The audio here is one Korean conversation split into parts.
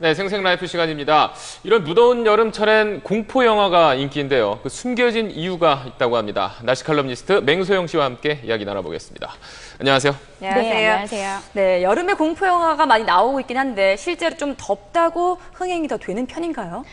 네, 생생라이프 시간입니다. 이런 무더운 여름철엔 공포 영화가 인기인데요. 그 숨겨진 이유가 있다고 합니다. 날씨 칼럼니스트 맹소영 씨와 함께 이야기 나눠보겠습니다. 안녕하세요. 안녕하세요. 네, 안녕하세요. 네, 여름에 공포 영화가 많이 나오고 있긴 한데 실제로 좀 덥다고 흥행이 더 되는 편인가요?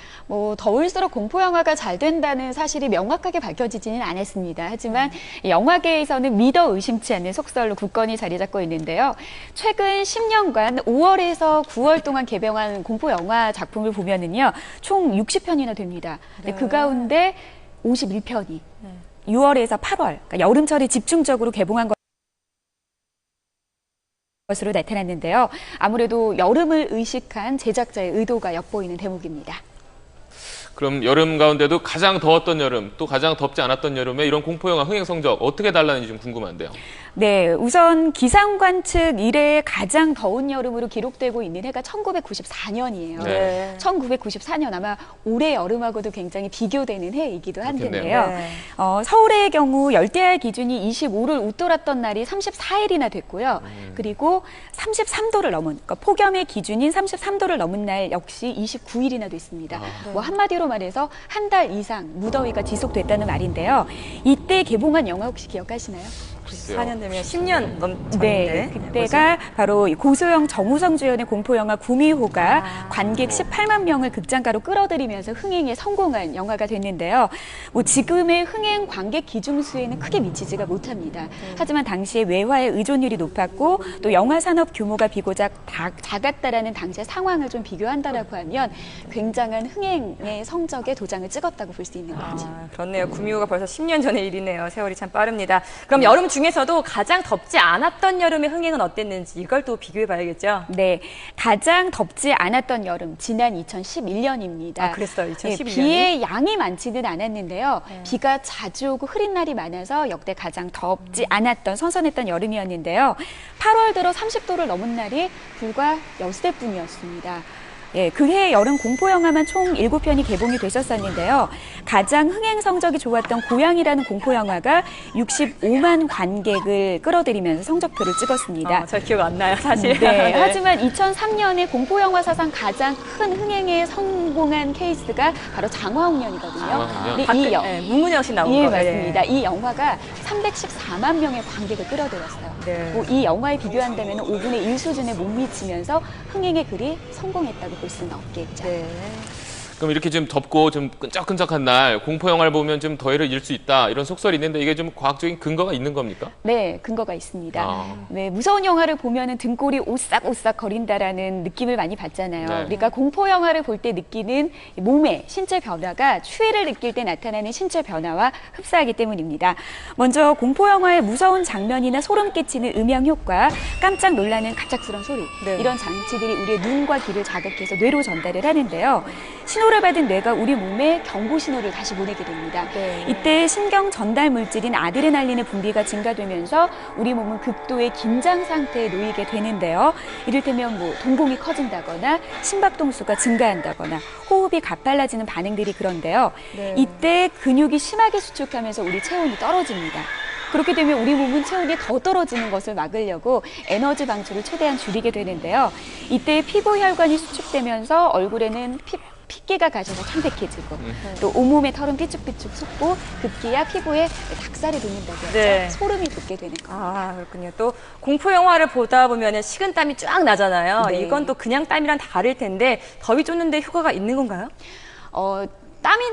더울수록 공포 영화가 잘 된다는 사실이 명확하게 밝혀지지는 않았습니다. 하지만 영화계에서는 믿어 의심치 않는 속설로 굳건히 자리 잡고 있는데요. 최근 10년간 5월에서 9월 동안 개봉한 공포 영화 작품을 보면은요, 총 60편이나 됩니다. 네. 그 가운데 51편이 6월에서 8월, 그러니까 여름철에 집중적으로 개봉한 것으로 나타났는데요. 아무래도 여름을 의식한 제작자의 의도가 엿보이는 대목입니다. 그럼 여름 가운데도 가장 더웠던 여름, 또 가장 덥지 않았던 여름에 이런 공포영화 흥행 성적 어떻게 달랐는지 좀 궁금한데요. 네, 우선 기상관 측 이래에 가장 더운 여름으로 기록되고 있는 해가 1994년이에요. 네. 1994년 아마 올해 여름하고도 굉장히 비교되는 해이기도 한 그렇겠네요. 텐데요. 네. 서울의 경우 열대야 기준이 25를 웃돌았던 날이 34일이나 됐고요. 그리고 33도를 넘은, 그러니까 폭염의 기준인 33도를 넘은 날 역시 29일이나 됐습니다. 한마디로 말해서 한 달 이상 무더위가 지속됐다는 말인데요. 이때 개봉한 영화 혹시 기억하시나요? 4년 되면 10년 전인데. 네, 그때가 바로 고소영, 정우성 주연의 공포영화 구미호가 관객 18만 명을 극장가로 끌어들이면서 흥행에 성공한 영화가 됐는데요. 지금의 흥행 관객 기중수에는 크게 미치지가 못합니다. 하지만 당시에 외화의 의존율이 높았고 또 영화 산업 규모가 비교적 작았다라는 당시의 상황을 좀 비교한다라고 하면 굉장한 흥행의 성적에 도장을 찍었다고 볼 수 있는 거죠. 그렇네요. 구미호가 벌써 10년 전의 일이네요. 세월이 참 빠릅니다. 그럼 여름 중에서도 가장 덥지 않았던 여름의 흥행은 어땠는지 이걸 또 비교해 봐야겠죠? 네, 가장 덥지 않았던 여름, 지난 2011년입니다. 아, 그랬어요. 2011년이? 비의 양이 많지는 않았는데요. 비가 자주 오고 흐린 날이 많아서 역대 가장 덥지 않았던 선선했던 여름이었는데요. 8월 들어 30도를 넘은 날이 불과 6대뿐이었습니다. 예, 그해 여름 공포영화만 총 7편이 개봉이 됐었는데요. 가장 흥행 성적이 좋았던 고양이라는 공포영화가 65만 관객을 끌어들이면서 성적표를 찍었습니다. 저 기억 안 나요, 사실. 네, 하지만 2003년에 공포영화 사상 가장 큰 흥행에 성공한 케이스가 바로 장화홍련이거든요. 문문영 씨 나온 예, 거. 맞습니다. 이 영화가 314만 명의 관객을 끌어들였어요. 네. 이 영화에 비교한다면 5분의 1 수준에 못 미치면서 흥행의 글이 성공했다고 볼 수는 없겠죠. 네. 그럼 이렇게 좀 덥고 좀 끈적끈적한 날 공포영화를 보면 좀 더위를 잃을 수 있다 이런 속설이 있는데 이게 좀 과학적인 근거가 있는 겁니까? 네, 근거가 있습니다. 네, 무서운 영화를 보면은 등골이 오싹오싹 거린다라는 느낌을 많이 받잖아요. 네. 그러니까 공포 영화를 볼 때 느끼는 몸의 신체 변화가 추위를 느낄 때 나타나는 신체 변화와 흡사하기 때문입니다. 먼저 공포 영화의 무서운 장면이나 소름 끼치는 음향 효과, 깜짝 놀라는 갑작스러운 소리, 네. 이런 장치들이 우리의 눈과 귀를 자극해서 뇌로 전달을 하는데요. 신호를 받은 뇌가 우리 몸에 경고 신호를 다시 보내게 됩니다. 네. 이때 신경 전달 물질인 아드레날린의 분비가 증가되면서 우리 몸은 극도의 긴장 상태에 놓이게 되는데요. 이를테면 동공이 커진다거나 심박동수가 증가한다거나 호흡이 가팔라지는 반응들이 그런데요. 네. 이때 근육이 심하게 수축하면서 우리 체온이 떨어집니다. 그렇게 되면 우리 몸은 체온이 더 떨어지는 것을 막으려고 에너지 방출을 최대한 줄이게 되는데요. 이때 피부 혈관이 수축되면서 얼굴에는 핏기가 가셔서 창백해지고 또 온몸의 털은 삐쭉삐쭉 솟고 급기야 피부에 닭살이 돋는다고 하죠. 네. 소름이 돋게 되는 겁니다. 그렇군요. 또 공포 영화를 보다 보면 식은땀이 쫙 나잖아요. 네. 이건 또 그냥 땀이랑 다를 텐데 더위 쫓는데 효과가 있는 건가요? 땀이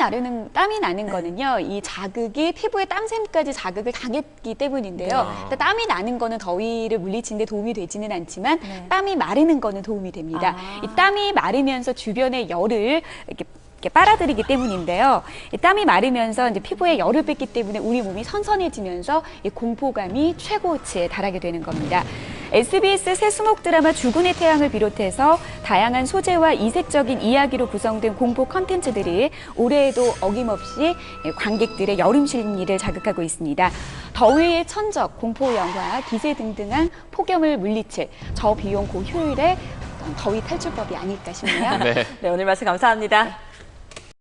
나는 거는요, 이 자극이 피부에 땀샘까지 자극을 당했기 때문인데요. 그러니까 땀이 나는 거는 더위를 물리치는 데 도움이 되지는 않지만 땀이 마르는 거는 도움이 됩니다. 이 땀이 마르면서 주변의 열을 이렇게 빨아들이기 때문인데요. 이 땀이 마르면서 이제 피부에 열을 뺐기 때문에 우리 몸이 선선해지면서 이 공포감이 최고치에 달하게 되는 겁니다. SBS 새 수목 드라마 죽은의 태양을 비롯해서 다양한 소재와 이색적인 이야기로 구성된 공포 컨텐츠들이 올해에도 어김없이 관객들의 여름 심리를 자극하고 있습니다. 더위의 천적, 공포 영화, 기세 등등한 폭염을 물리칠 저비용 고효율의 더위 탈출법이 아닐까 싶네요. 네. 네, 오늘 말씀 감사합니다.